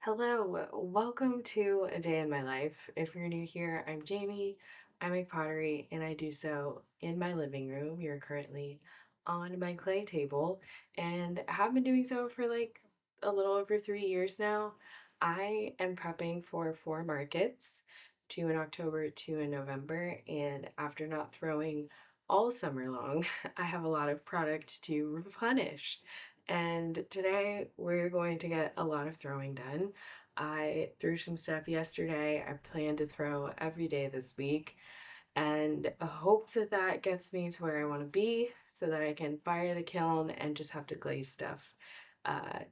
Hello, welcome to A Day in My Life. If you're new here, I'm Jamie. I make pottery and I do so in my living room. You're currently on my clay table and have been doing so for like a little over 3 years now. I am prepping for four markets, two in October, two in November, and after not throwing all summer long, I have a lot of product to replenish. And today we're going to get a lot of throwing done. I threw some stuff yesterday. I plan to throw every day this week and I hope that that gets me to where I want to be so that I can fire the kiln and just have to glaze stuff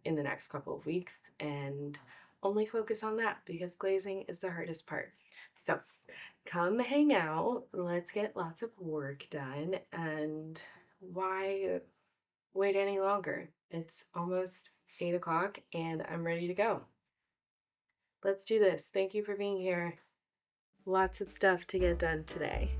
in the next couple of weeks and only focus on that because glazing is the hardest part. So come hang out. Let's get lots of work done. And why wait any longer? It's almost 8 o'clock and I'm ready to go. Let's do this. Thank you for being here. Lots of stuff to get done today.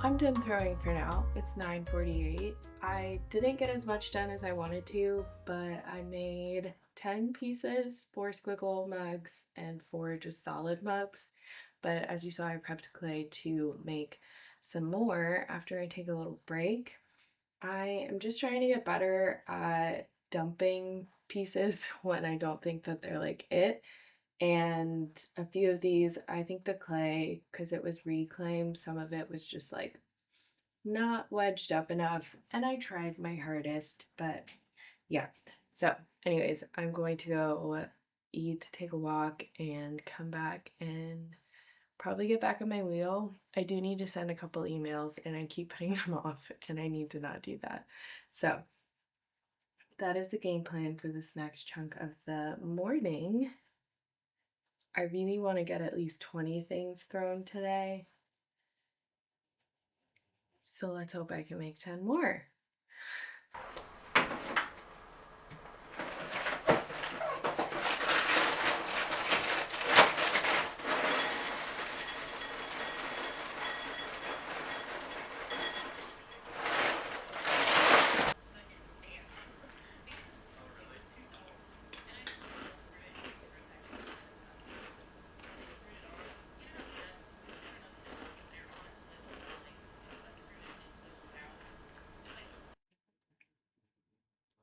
I'm done throwing for now. It's 9:48. I didn't get as much done as I wanted to, but I made 10 pieces, 4 squiggle mugs and 4 just solid mugs. But as you saw, I prepped clay to make some more after I take a little break. I am just trying to get better at dumping pieces when I don't think that they're like it. And a few of these, I think the clay, because it was reclaimed, some of it was just like not wedged up enough. And I tried my hardest, but yeah. So, anyways, I'm going to go eat, take a walk, and come back and probably get back on my wheel. I do need to send a couple emails and I keep putting them off, and I need to not do that. So, that is the game plan for this next chunk of the morning. I really want to get at least 20 things thrown today. So let's hope I can make 10 more.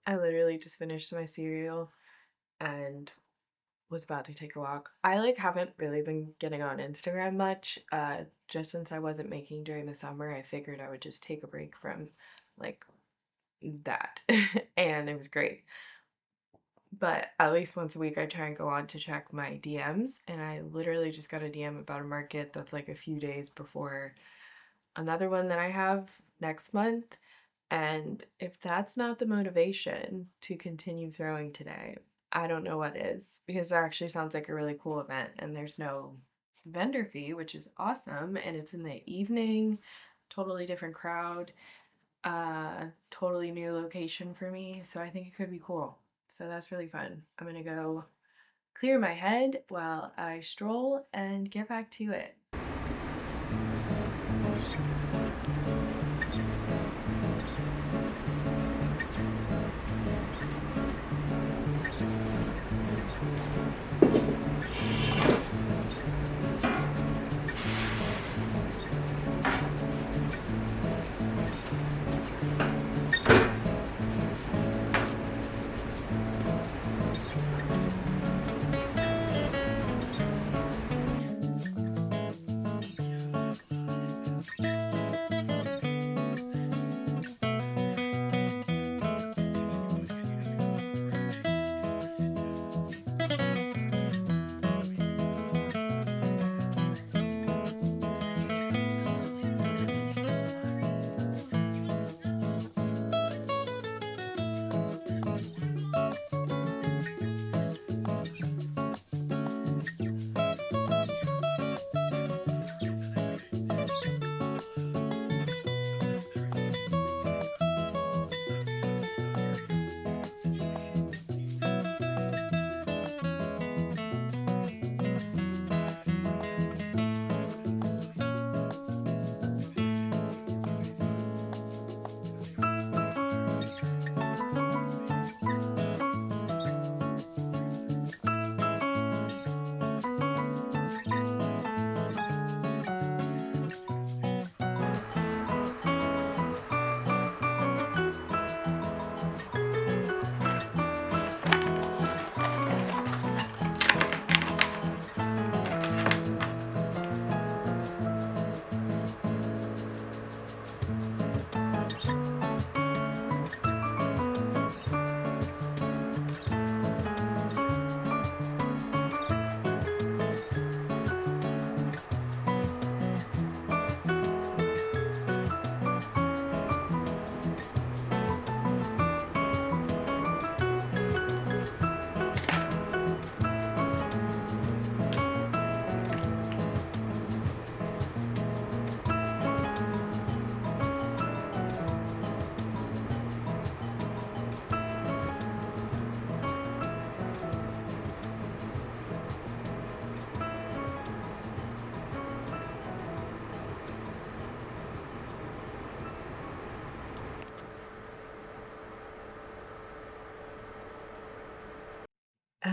I literally just finished my cereal and was about to take a walk. I like haven't really been getting on Instagram much. Just since I wasn't making during the summer, I figured I would just take a break from like that. And it was great. But at least once a week I try and go on to check my DMs, and I literally just got a DM about a market that's like a few days before another one that I have next month. And if that's not the motivation to continue throwing today, I don't know what is, because it actually sounds like a really cool event and there's no vendor fee, which is awesome. And it's in the evening, totally different crowd, totally new location for me. So I think it could be cool. So that's really fun. I'm gonna go clear my head while I stroll and get back to it.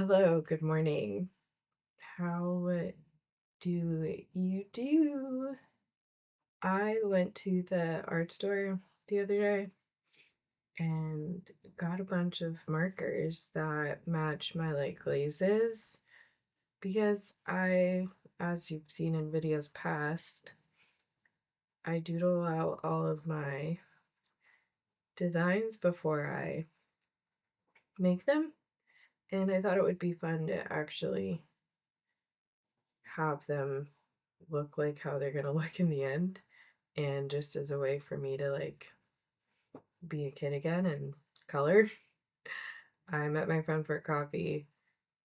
Hello, good morning. How do you do? I went to the art store the other day and got a bunch of markers that match my glazes because as you've seen in videos past, I doodle out all of my designs before I make them, and I thought it would be fun to actually have them look like how they're gonna look in the end, and just as a way for me to be a kid again and color. I met my friend for coffee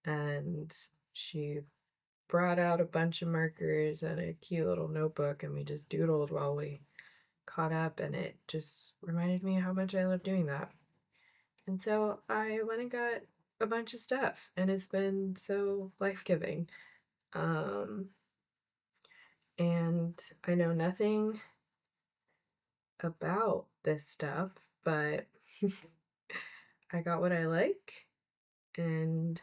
and she brought out a bunch of markers and a cute little notebook, and we just doodled while we caught up, and it just reminded me how much I love doing that. And so I went and got a bunch of stuff, and it's been so life-giving. Um, and I know nothing about this stuff, but I got what I like, and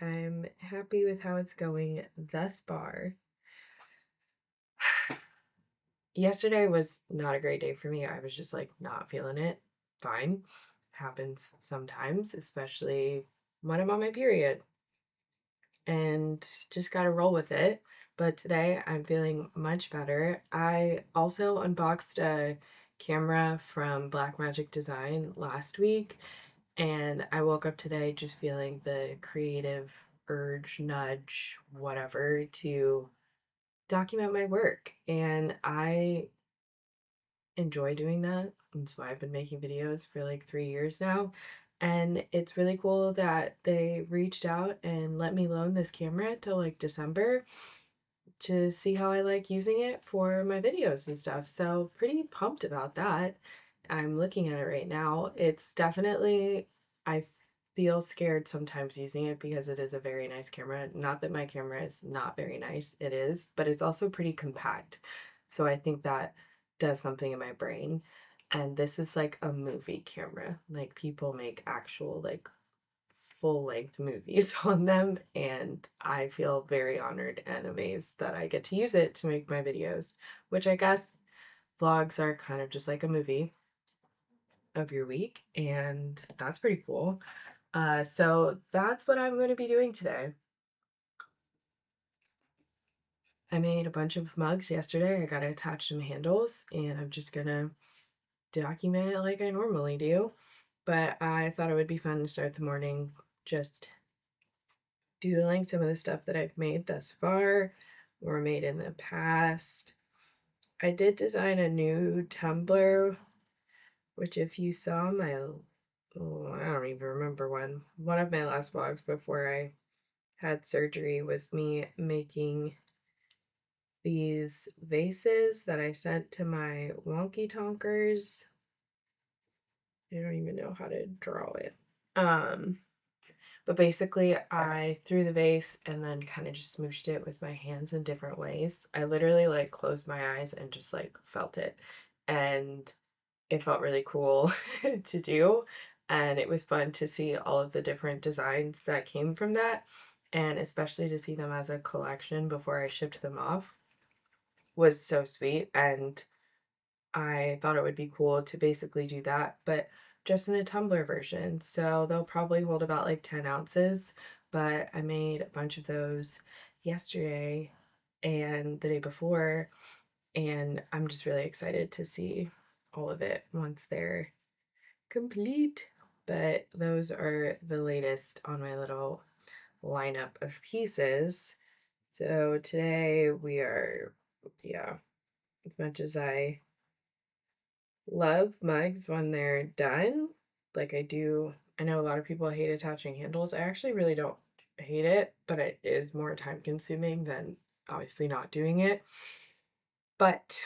I'm happy with how it's going thus far. Yesterday was not a great day for me. I was just not feeling it. Fine. Happens sometimes, especially when I'm on my period. And just got to roll with it. But today I'm feeling much better. I also unboxed a camera from Blackmagic Design last week, and I woke up today just feeling the creative urge, nudge, whatever, to document my work. And I enjoy doing that. That's why I've been making videos for 3 years now. And it's really cool that they reached out and let me loan this camera till December to see how I like using it for my videos and stuff. So pretty pumped about that. I'm looking at it right now. It's definitely, I feel scared sometimes using it because it is a very nice camera. Not that my camera is not very nice, it is, but it's also pretty compact. So I think that does something in my brain. And this is like a movie camera. Like people make actual full length movies on them, and I feel very honored and amazed that I get to use it to make my videos, which I guess vlogs are kind of just like a movie of your week, and that's pretty cool. So that's what I'm going to be doing today. I made a bunch of mugs yesterday. I got to attach some handles, and I'm just gonna document it like I normally do. But I thought it would be fun to start the morning just doodling some of the stuff that I've made thus far or made in the past. I did design a new tumbler, which if you saw my, oh, I don't even remember when, one of my last vlogs before I had surgery was me making these vases that I sent to my wonky tonkers. I don't even know how to draw it. But basically, I threw the vase and then kind of just smooshed it with my hands in different ways. I literally closed my eyes and just felt it. And it felt really cool to do. And it was fun to see all of the different designs that came from that. And especially to see them as a collection before I shipped them off was so sweet. And I thought it would be cool to basically do that, but just in a tumbler version. So they'll probably hold about 10 ounces, but I made a bunch of those yesterday and the day before, and I'm just really excited to see all of it once they're complete. But those are the latest on my little lineup of pieces. So today we are, yeah, as much as I love mugs when they're done. I do, I know a lot of people hate attaching handles. I actually really don't hate it, but it is more time consuming than obviously not doing it. But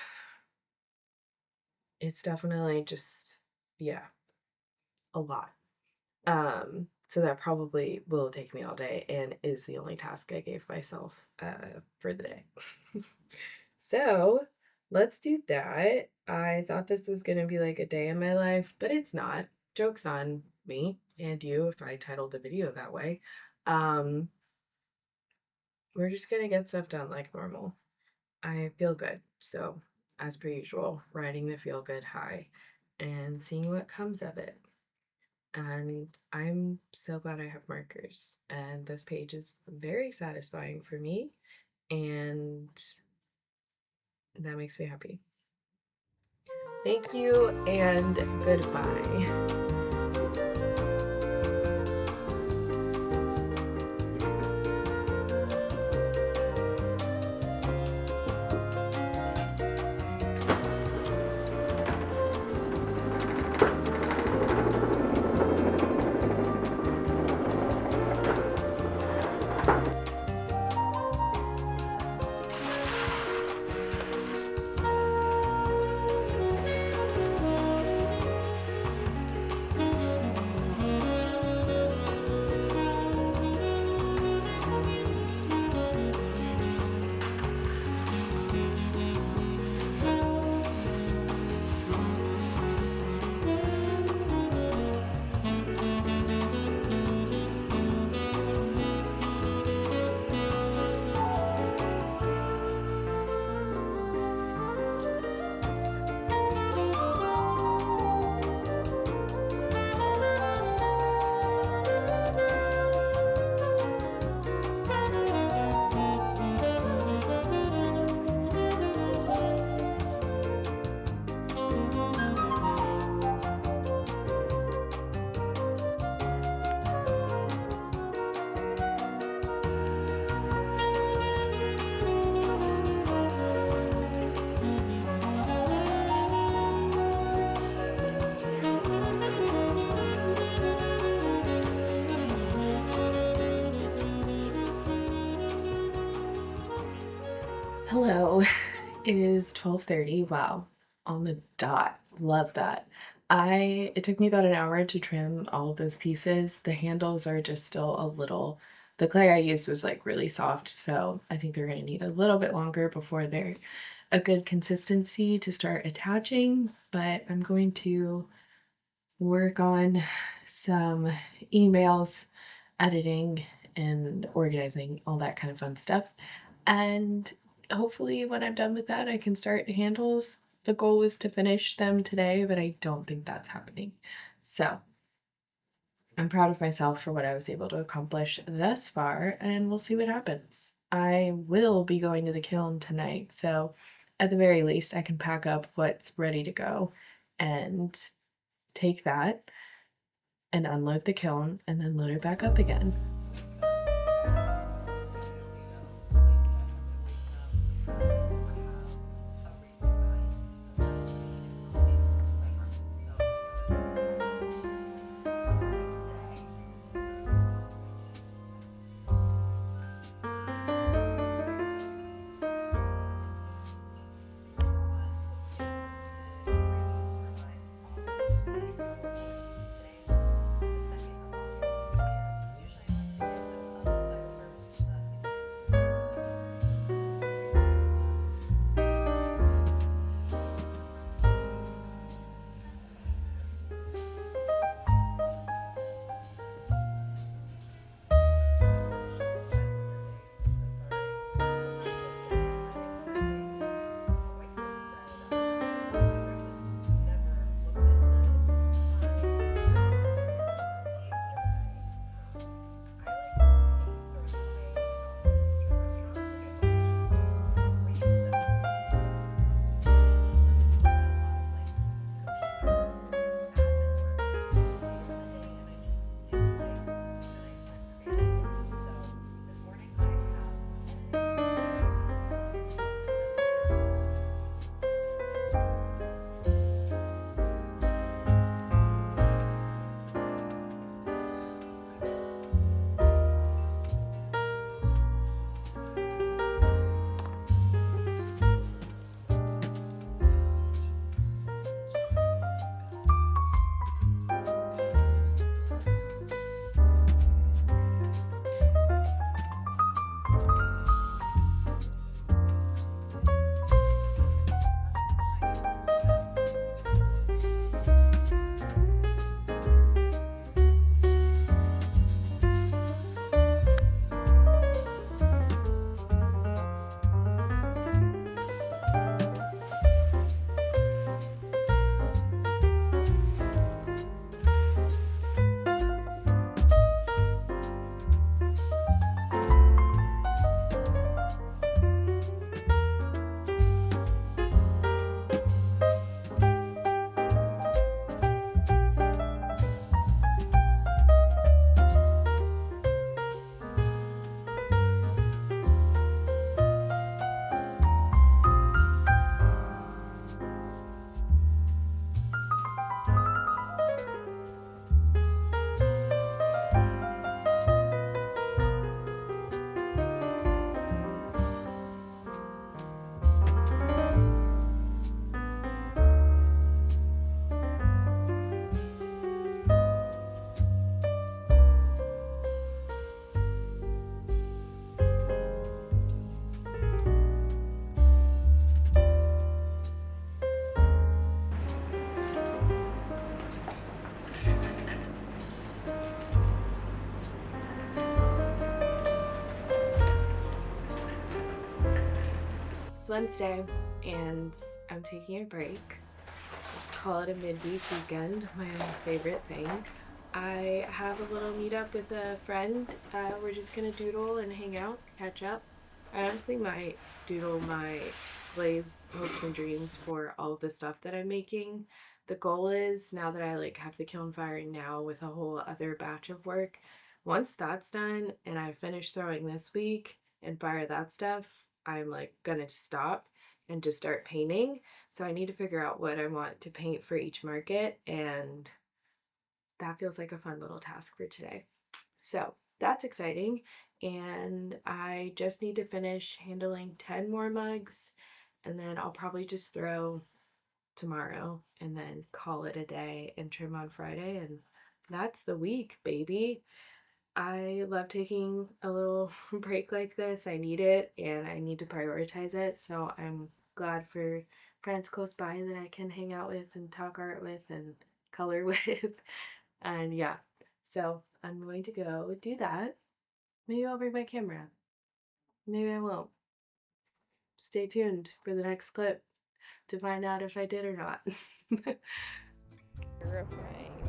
it's definitely just, yeah, a lot. So that probably will take me all day and is the only task I gave myself for the day. So let's do that. I thought this was gonna be a day in my life, but it's not. Joke's on me. and you if I titled the video that way. Um, we're just gonna get stuff done like normal. I feel good. So, as per usual, riding the feel good high and seeing what comes of it. And I'm so glad I have markers. And this page is very satisfying for me. And that makes me happy. Thank you and goodbye. Hello, it is 12:30. Wow, on the dot. Love that. It took me about an hour to trim all of those pieces. The handles are just still a little, the clay I used was like really soft, so I think they're gonna need a little bit longer before they're a good consistency to start attaching, but I'm going to work on some emails, editing, and organizing, all that kind of fun stuff. And hopefully, when I'm done with that, I can start handles. The goal was to finish them today, but I don't think that's happening. So I'm proud of myself for what I was able to accomplish thus far, and we'll see what happens. I will be going to the kiln tonight, so at the very least, I can pack up what's ready to go and take that and unload the kiln and then load it back up again. It's Wednesday and I'm taking a break. Let's call it a midweek weekend, my favorite thing. I have a little meetup with a friend. We're just gonna doodle and hang out, catch up. I honestly might doodle my glaze hopes and dreams for all of the stuff that I'm making. The goal is now that I have the kiln firing now with a whole other batch of work. Once that's done and I finish throwing this week and fire that stuff, I'm gonna stop and just start painting. So I need to figure out what I want to paint for each market, and that feels like a fun little task for today. So that's exciting. And I just need to finish handling 10 more mugs, and then I'll probably just throw tomorrow and then call it a day and trim on Friday. And that's the week, baby. I love taking a little break like this. I need it and I need to prioritize it. So I'm glad for friends close by that I can hang out with and talk art with and color with. And yeah, so I'm going to go do that. Maybe I'll bring my camera. Maybe I won't. Stay tuned for the next clip to find out if I did or not. Terrifying.